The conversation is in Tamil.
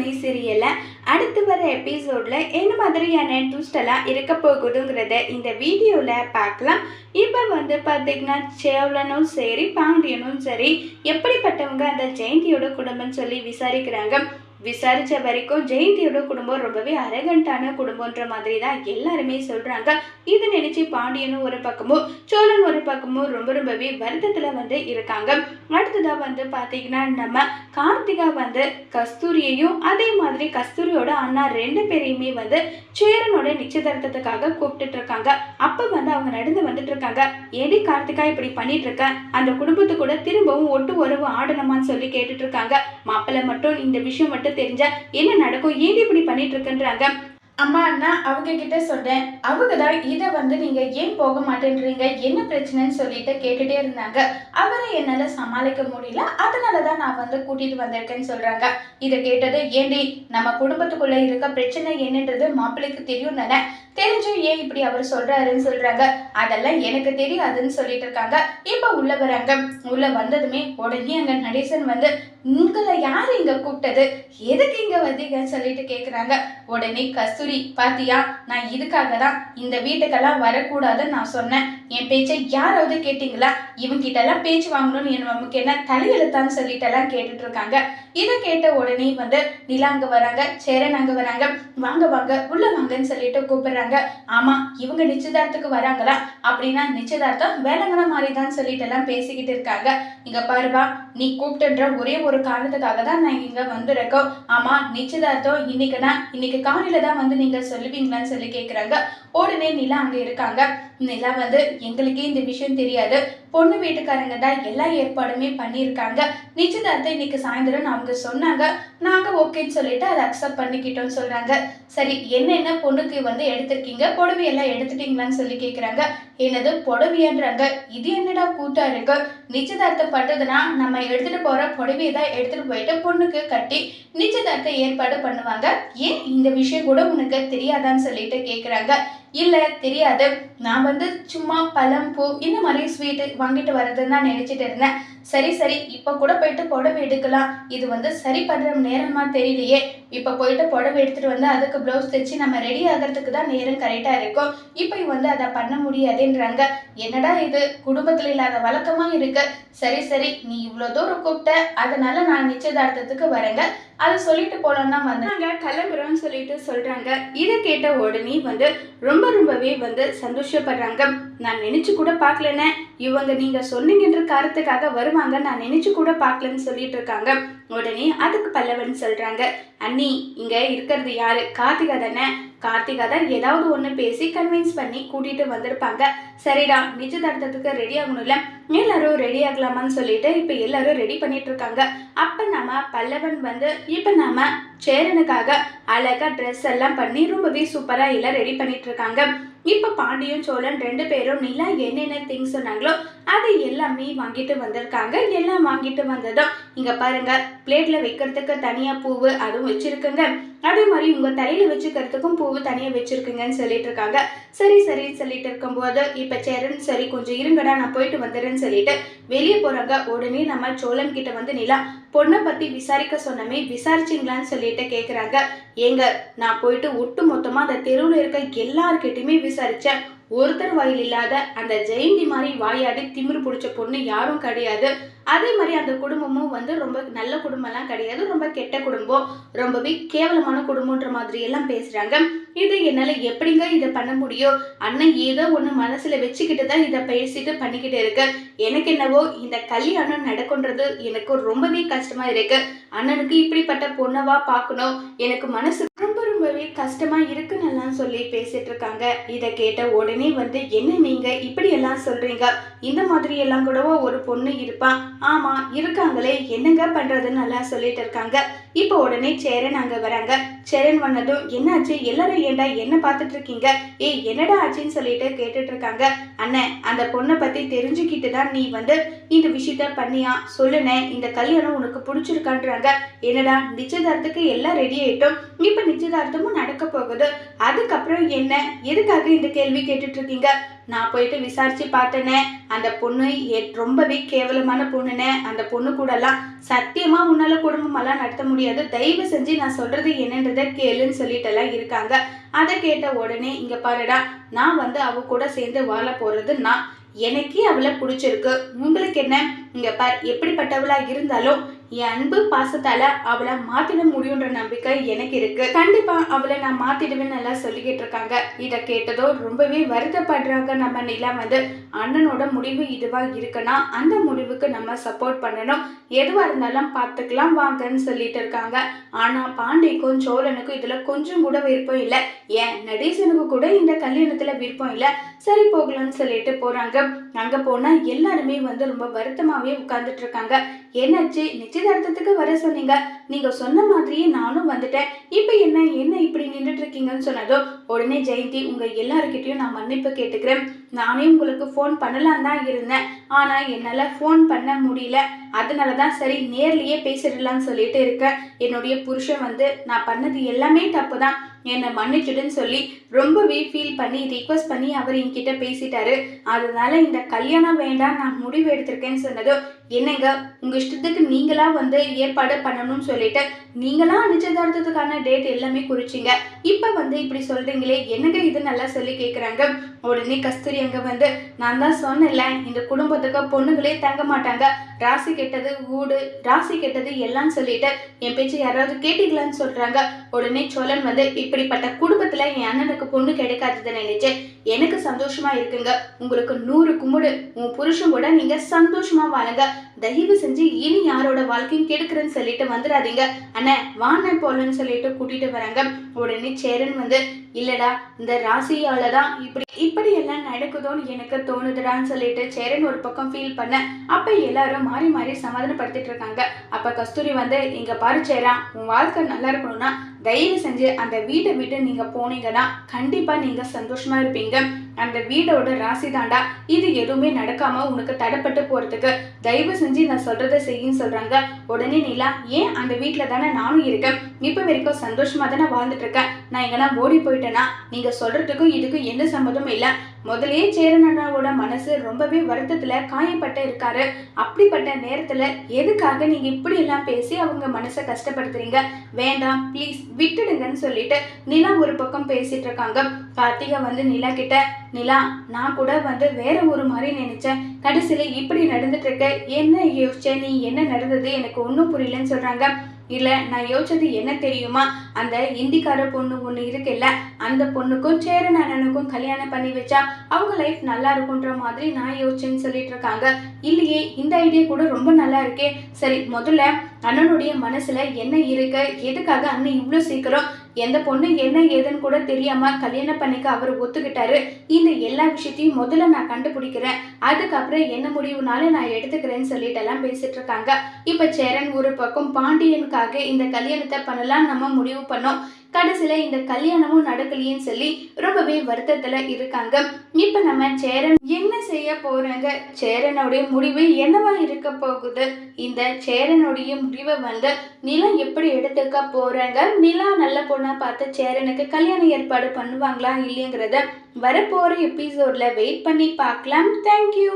ஃபேமிலி சீரியல்ல அடுத்து வர எபிசோட்ல என்ன மாதிரியான ட்விஸ்ட் எல்லாம் இருக்க போகுதுங்கிறத இந்த வீடியோல பார்க்கலாம். இப்போ பார்த்தீங்கன்னா சேவலனும் சரி பாண்டியனும் சரி எப்படிப்பட்டவங்க அந்த ஜெயந்தியோட குடும்பம்னு சொல்லி விசாரிக்கிறாங்க. விசாரிச்ச வரைக்கும் ஜெயந்தியோட குடும்பம் ரொம்பவே அரகண்டான குடும்பம்ன்ற மாதிரி தான் எல்லாருமே சொல்றாங்க. இது நினைச்சு பாண்டியனும் ஒரு பக்கமும் சோழன் ஒரு பக்கமும் ரொம்பவே வருத்தத்துல இருக்காங்க. அடுத்ததா பாத்தீங்கன்னா நம்ம கார்த்திகா கஸ்தூரியையும் அதே மாதிரி கஸ்தூரியோட அண்ணா 2 பேரையுமே சேரனோட நிச்சயதார்த்தத்துக்காக கூப்பிட்டு இருக்காங்க. அப்ப அவங்க நடந்து வந்துட்டு இருக்காங்க. ஏடி கார்த்திகா இப்படி பண்ணிட்டு இருக்க, அந்த குடும்பத்து கூட திரும்பவும் ஒட்டு உறவு ஆடணுமான்னு சொல்லி கேட்டுட்டு இருக்காங்க. மாப்பிள்ளை மட்டும் இந்த விஷயம் மட்டும் தெரிஞ்சா என்ன நடக்கும், ஏன் இப்படி பண்ணிட்டு இருக்குன்றாங்க. அம்மா அண்ணா அவங்க கிட்ட சொன்னேன், அவங்க தான் இதை நீங்க ஏன் போக மாட்டேன்றீங்க, என்ன பிரச்சனைன்னு சொல்லிட்டு கேட்டுட்டே இருந்தாங்க. அவரை என்னால சமாளிக்க முடியல, அதனாலதான் நான் கூட்டிட்டு வந்திருக்கேன்னு சொல்றாங்க. இதை கேட்டது, ஏண்டி நம்ம குடும்பத்துக்குள்ள இருக்க பிரச்சனை என்னன்றது மாப்பிள்ளைக்கு தெரியும் தானே, தெரிஞ்சும் ஏன் இப்படி அவர் சொல்றாருன்னு சொல்றாங்க. அதெல்லாம் எனக்கு தெரியாதுன்னு சொல்லிட்டு இருக்காங்க. இப்ப உள்ள வராங்க. உள்ள வந்ததுமே உடனே அங்க நடேசன் உங்களை யாரு இங்க கூப்பிட்டது, எதுக்கு இங்க வந்தீங்கன்னு சொல்லிட்டு கேக்குறாங்க. உடனே கஸ்தூரி, பாத்தியா, நான் இதுக்காக தான் இந்த வீட்டுக்கெல்லாம் வரக்கூடாதுன்னு நான் சொன்னேன். என் பேச்சை யாராவது கேட்டீங்களா, இவங்க கிட்ட எல்லாம் பேச்சு வாங்கணும்னு நமக்கு என்ன தலையெழுத்தான்னு சொல்லிட்டு எல்லாம் கேட்டுட்டு இருக்காங்க. இதை கேட்ட உடனே நிலா அங்க வராங்க, சேரன் அங்க வராங்க. வாங்க வாங்க உள்ள வாங்கன்னு சொல்லிட்டு கூப்பிடுறாங்க. ஆமா, இவங்க நிச்சயதார்த்தத்துக்கு வராங்களா, அப்படின்னா நிச்சயதார்த்தம் வேலைங்கன மாதிரிதான் சொல்லிட்டு எல்லாம் பேசிக்கிட்டு இருக்காங்க. இங்க பாருப்பா, நீ கூப்பிட்டுன்ற ஒரே ஒரு காரணத்துக்காக தான் நான் இங்க வந்திருக்கோம். ஆமா, நிச்சயதார்த்தம் இன்னைக்கு காலையில தான் நீங்க சொல்லுவீங்களான்னு சொல்லி கேக்குறாங்க. உடனே நிலா அங்க இருக்காங்க. நிலா எங்களுக்கே இந்த விஷயம் தெரியாது, பொண்ணு வீட்டுக்காரங்க தான் எல்லா ஏற்பாடுமே பண்ணியிருக்காங்க. நிச்சயதார்த்தம் இன்னைக்கு சாயந்தரம் அவங்க சொன்னாங்க, நாங்க ஓகேன்னு சொல்லிட்டு அதை அக்செப்ட் பண்ணிக்கிட்டோம்னு சொல்றாங்க. சரி, என்னென்ன பொண்ணுக்கு எடுத்திருக்கீங்க, புடவையெல்லாம் எடுத்துட்டீங்களான்னு சொல்லி கேக்குறாங்க. என்னது புடவையன்றாங்க, இது என்னடா கூட்டா இருக்கு, நிச்சயதார்த்தம் பண்றதுன்னா நம்ம எடுத்துட்டு போற புடவையை தான் எடுத்துட்டு போயிட்டு பொண்ணுக்கு கட்டி நிச்சயதார்த்த ஏற்பாடு பண்ணுவாங்க, ஏன் இந்த விஷயம் கூட உனக்கு தெரியாதான்னு சொல்லிட்டு கேக்குறாங்க. இல்ல தெரியாது, நான் சும்மா பழம் பூ இந்த மாதிரி ஸ்வீட் வாங்கிட்டு வர்றதுன்னு தான் நினைச்சிட்டு இருந்தேன். சரி சரி, இப்ப கூட போயிட்டு புடவை எடுக்கலாம், இது சரி பண்ற நேரமா தெரியலையே, இப்ப போயிட்டு புடவை எடுத்துட்டு அதுக்கு பிளவுஸ் தைச்சு நம்ம ரெடி ஆகிறதுக்கு தான் நேரம் கரெக்டா இருக்கும், இப்ப அதை பண்ண முடியாதுன்றாங்க. என்னடா இது குடும்பத்துல இல்லாத வழக்கமா இருக்கு. சரி சரி, நீ இவ்வளவு தூரம் கூப்பிட்ட, அதனால நான் நிச்சயதார்த்தத்துக்கு வரேங்க, அதை சொல்லிட்டு போலன்னா நாங்க கிளம்புறோம்னு சொல்லிட்டு சொல்றாங்க. இதை கேட்ட உடனே ரொம்பவே சந்தோஷப்படுறாங்க. நான் நினைச்சு கூட பார்க்கலன்னு, இவங்க நீங்க சொன்னீங்கன்ற காரணத்துக்காக வருவாங்க நான் நினைச்சு கூட பார்க்கலன்னு சொல்லிட்டு இருக்காங்க. உடனே அதுக்கு பல்லவன் சொல்றாங்க, அண்ணி இங்க இருக்கிறது யாரு, கார்த்திகா தானே, கார்த்திகா தான் ஏதாவது ஒண்ணு பேசி கன்வின்ஸ் பண்ணி கூட்டிட்டு வந்திருப்பாங்க. சரிடா, நிச்சயதார்த்தத்துக்கு ரெடி ஆகணும்ல, எல்லாரும் ரெடி ஆகலாமான்னு சொல்லிட்டு இப்ப எல்லாரும் ரெடி பண்ணிட்டு இருக்காங்க. அப்ப நம்ம பல்லவன் இப்ப நம்ம சேரனுக்காக அழகா ட்ரெஸ் எல்லாம் பண்ணி ரொம்பவே சூப்பரா எல்லாம் ரெடி பண்ணிட்டு இருக்காங்க. இப்ப பாண்டியும் சோழன் 2 பேரும் நிலா என்னென்ன திங்ஸ் சொன்னாங்களோ அது எல்லாமே வாங்கிட்டு வந்திருக்காங்க. எல்லாம் வாங்கிட்டு வந்ததும் இங்க பாருங்க, பிளேட்ல வைக்கிறதுக்கு தனியா பூவு அதுவும் வச்சிருக்குங்க, அதே மாதிரி உங்க தலையில வச்சுக்கிறதுக்கும் பூவு தனியா வச்சிருக்குங்கன்னு சொல்லிட்டு இருக்காங்க. சரி சரின்னு சொல்லிட்டு இருக்கும்போது இப்ப சேரன், சரி கொஞ்சம் இருங்கடா நான் போயிட்டு வந்துடுறேன்னு சொல்லிட்டு வெளியே போறாங்க. உடனே நம்ம சோழன் கிட்ட நிலா, பொண்ணை பத்தி விசாரிக்க சொன்னமே, விசாரிச்சிங்களான்னு சொல்லிட்டு கேக்குறாங்க. ஏங்க, நான் போயிட்டு ஒட்டு மொத்தமா அந்த தெருவுல இருக்க எல்லார்கிட்டயுமே விசாரிச்சேன், ஒருத்தர் வாயில் இல்லாத அந்த ஜெயந்தி மாதிரி வாயாடி திமிரு பிடிச்ச பொண்ணு யாரும் கிடையாது. அதே மாதிரி அந்த குடும்பமும் ரொம்ப நல்ல குடும்பம்லாம் கிடையாது, ரொம்ப கெட்ட குடும்பம், ரொம்பவே கேவலமான குடும்பம்ன்ற மாதிரி எல்லாம் பேசுறாங்க. இது என்னால எப்படிங்க இதை பண்ண முடியும், அண்ணன் ஏதோ ஒண்ணு மனசுல வச்சுக்கிட்டு தான் இதை பேசிட்டு பண்ணிக்கிட்டு இருக்கு. எனக்கு என்னவோ இந்த கல்யாணம் நடக்குன்றது எனக்கு ரொம்பவே கஷ்டமா இருக்கு. அண்ணனுக்கு இப்படிப்பட்ட பொண்ணவா பார்க்கணும், எனக்கு மனசு ரொம்பவே கஷ்டமா இருக்குன்னு சொல்லி பேசிட்டு இருக்காங்க. இதை கேட்ட உடனே என்ன நீங்க இப்படி எல்லாம் சொல்றீங்க, இந்த மாதிரி எல்லாம் கூடவோ ஒரு பொண்ணு இருப்பா, ஆமா இருக்காங்களே, என்னங்க பண்றதுன்னு எல்லாம் சொல்லிட்டு இருக்காங்க. இப்ப உடனே சேரன் அங்க வராங்க. சேரன் வந்ததும், என்னாச்சு எல்லாரும் ஏண்டா என்ன பார்த்துட்டு இருக்கீங்க, ஏய் என்னடா ஆச்சுன்னு சொல்லிட்டு கேட்டுட்டு இருக்காங்க. அண்ணன், அந்த பொண்ணை பத்தி தெரிஞ்சுக்கிட்டு தான் நீ இந்த விஷயத்த பண்ணியா சொல்லுனே, இந்த கல்யாணம் உனக்கு பிடிச்சிருக்கான்றாங்க. என்னடா நிச்சயதார்த்தத்துக்கு எல்லாம் ரெடி ஆயிட்டோம், இப்ப நிச்சயதார்த்தமும் நடக்க போகுது, அதுக்கப்புறம் என்ன, எதுக்காக இந்த கேள்வி கேட்டுட்டு இருக்கீங்க, நான் போயிட்டு விசாரிச்சு பார்த்தேனே, அந்த பொண்ணு ரொம்பவே கேவலமான பொண்ணுன்னு. அந்த பொண்ணு கூடலாம் சத்தியமா உன்னால குடும்பமெல்லாம் நடத்த முடியாது. தயவு செஞ்சு நான் சொல்றது என்னன்றதை கேளுன்னு சொல்லிட்டெல்லாம் இருக்காங்க. அதை கேட்ட உடனே, இங்க பாருடா, நான் வந்து அவ கூட சேர்ந்து வாழ போறது நான். எனக்கே அவளை பிடிச்சிருக்கு. உங்களுக்கு என்ன? இங்க பார், எப்படிப்பட்டவளா இருந்தாலும் என் அன்பு பாசத்தால அவளை மாத்திட முடியுன்ற நம்பிக்கை எனக்கு இருக்கு. கண்டிப்பா அவளை நான் மாத்திடுவேன்னு நல்லா சொல்லிக்கிட்டு இருக்காங்க. இதை கேட்டதோ ரொம்பவே வருத்தப்படுறாங்க. நம்ம நிலா வந்து அண்ணனோட முடிவு இதுவா இருக்குன்னா அந்த முடிவுக்கு நம்ம சப்போர்ட் பண்ணணும். எதுவா இருந்தாலும் பார்த்துக்கலாம் வாங்கன்னு சொல்லிட்டு இருக்காங்க. ஆனா பாண்டிக்கும் சோழனுக்கும் இதுல கொஞ்சம் கூட விருப்பம் இல்லை. ஏன் நடேசனுக்கு கூட இந்த கல்யாணத்துல விருப்பம் இல்லை. சரி போகலாம்னு சொல்லிட்டு போறாங்க. அங்க போனா எல்லாருமே வந்து ரொம்ப வருத்தமாவே உட்கார்ந்துட்டு இருக்காங்க. என்னாச்சு? நிச்சயதார்த்தத்துக்கு வர சொன்னீங்க, நீங்க சொன்ன மாதிரியே நானும் வந்துட்டேன். இப்ப என்ன இப்படி நின்றுட்டு இருக்கீங்கன்னு சொன்னதோ உடனே ஜெயந்தி, உங்க எல்லாருக்கிட்டையும் நான் மன்னிப்பு கேட்டுக்கிறேன். நானே உங்களுக்கு ஃபோன் பண்ணலாம் தான் இருந்தேன், ஆனா என்னால ஃபோன் பண்ண முடியல. அதனாலதான் சரி நேர்லயே பேசிடலாம்னு சொல்லிட்டு இருக்கேன். என்னுடைய புருஷன் வந்து நான் பண்ணது எல்லாமே தப்பு தான், என்னை மன்னிச்சுடுன்னு சொல்லி ரொம்பவே ஃபீல் பண்ணி ரிக்வஸ்ட் பண்ணி அவர் என்கிட்ட பேசிட்டாரு. அதனால இந்த கல்யாணம் வேண்டாம், நான் முடிவு எடுத்திருக்கேன்னு சொன்னதோ, என்னங்க உங்க இஷ்டத்துக்கு நீங்களா வந்து ஏற்பாடு பண்ணணும்னு சொல்லிட்டு நீங்களா நிச்சயதார்த்தத்துக்கான டேட் எல்லாமே குறிச்சிங்க. இப்ப வந்து இப்படி சொல்றீங்களே என்னங்க இது நல்லா சொல்லி கேட்குறாங்க. உடனே கஸ்தூரி அங்க வந்து, நான் தான் சொன்னேன்ல, இந்த குடும்பத்துக்கு பொண்ணுங்களே தங்க மாட்டாங்க, ராசி கெட்டது ஊடு, ராசி கெட்டது எல்லாம் சொல்லிட்டு என் பேச்சு யாராவது கேட்டீங்களான்னு சொல்றாங்க. உடனே சோழன் வந்து, இப்படிப்பட்ட குடும்பத்துல என் அண்ணனுக்கு பொண்ணு கிடைக்காததை நினைச்சு எனக்கு சந்தோஷமா இருக்குங்க. உங்களுக்கு 100 கும்பிடு. உன் புருஷன் கூட நீங்க சந்தோஷமா வாழுங்க. தயவு செஞ்சு இனி யாரோட வாழ்க்கையும் கெடுக்கிறேன்னு சொல்லிட்டு வந்துடாதீங்க. அண்ணே வாண்ண போலன்னு சொல்லிட்டு கூட்டிட்டு வராங்க. உடனே சேரன் வந்து, இல்லடா இந்த ராசியாலதான் இப்படி எல்லாம் நடக்குதோன்னு எனக்கு தோணுதுடான்னு சொல்லிட்டு சேரன் ஒரு பக்கம் ஃபீல் பண்ண. அப்ப எல்லாரும் மாறி மாறி சமாதானப்படுத்திட்டு இருக்காங்க. அப்ப கஸ்தூரி வந்து, இங்க பாரு சேரா, உன் வாழ்க்கை நல்லா இருக்கணும்னா தயவு செஞ்சு அந்த வீட்டை விட்டு நீங்க போனீங்கன்னா கண்டிப்பா நீங்க சந்தோஷமா இருப்பீங்க. அந்த வீடோட ராசி தாண்டா இது. எதுவுமே நடக்காம உனக்கு தடைப்பட்டு போறதுக்கு தயவு செஞ்சு நான் சொல்றதை செய்யுன்னு சொல்றாங்க. உடனே நிலா, ஏன் அந்த வீட்டுல தானே நானும் இருக்கேன், இப்ப வரைக்கும் சந்தோஷமா தானே வாழ்ந்துட்டு இருக்கேன். நான் எங்கன்னா ஓடி போயிட்டேன்னா நீங்க சொல்றதுக்கும் இதுக்கும் எந்த சம்மதமும் இல்லை. முதலே சேரனோட மனசு ரொம்பவே வருத்தத்துல காயப்பட்டு இருக்காரு. அப்படிப்பட்ட நேரத்துல எதுக்காக நீங்க இப்படி எல்லாம் பேசி அவங்க மனசை கஷ்டப்படுத்துறீங்க? வேண்டாம் ப்ளீஸ் விட்டுடுங்கன்னு சொல்லிட்டு நிலா ஒரு பக்கம் பேசிட்டு இருக்காங்க. கார்த்திகா வந்து நிலா கிட்ட, நிலா நான் கூட வந்து வேற ஒரு மாதிரி நினைச்சேன், கடைசியில இப்படி நடந்துட்டு இருக்க, என்ன யோசிச்ச நீ? என்ன நடந்தது எனக்கு ஒன்றும் புரியலன்னு சொல்றாங்க. இல்லை நான் யோசிச்சது என்ன தெரியுமா, அந்த இந்திக்கார பொண்ணு ஒன்று இருக்குல்ல, அந்த பொண்ணுக்கும் சேரன் அண்ணனுக்கும் கல்யாணம் பண்ணி வச்சா அவங்க லைஃப் நல்லா இருக்குன்ற மாதிரி நான் யோசிச்சேன்னு சொல்லிட்டு இருக்காங்க. இல்லையே, இந்த ஐடியா கூட ரொம்ப நல்லா இருக்கே. சரி முதல்ல அண்ணனுடைய மனசுல என்ன இருக்கு, எதுக்காக அண்ணன் இவ்வளோ சீக்கிரம் எந்த பொண்ணு என்ன ஏதுன்னு கூட தெரியாம கல்யாணம் பண்ணிக்க அவர் ஒத்துக்கிட்டாரு? இந்த எல்லா விஷயத்தையும் முதல்ல நான் கண்டுபிடிக்கிறேன், அதுக்கப்புறம் என்ன முடிவுனாலும் நான் எடுத்துக்கிறேன்னு சொல்லிட்டு எல்லாம் பேசிட்டு இருக்காங்க. இப்ப சேரன் ஒரு பக்கம் பாண்டியனுக்காக இந்த கல்யாணத்தை பண்ணலாம் நம்ம முடிவு பண்ணோம், கடைசியில இந்த கல்யாணமும் நடக்கலையேன்னு சொல்லி ரொம்பவே வருத்தத்துல இருக்காங்க. இப்ப நம்ம சேரன் என்ன செய்ய போறாங்க, சேரனுடைய முடிவு என்னவா இருக்க போகுது, இந்த சேரனுடைய முடிவை வந்து நிலா எப்படி எடுத்துக்க போறாங்க, நிலா நல்ல பொண்ணா பார்த்து சேரனுக்கு கல்யாண ஏற்பாடு பண்ணுவாங்களா இல்லைங்கிறத வரப்போற எபிசோட்ல வெயிட் பண்ணி பார்க்கலாம். தேங்க்யூ.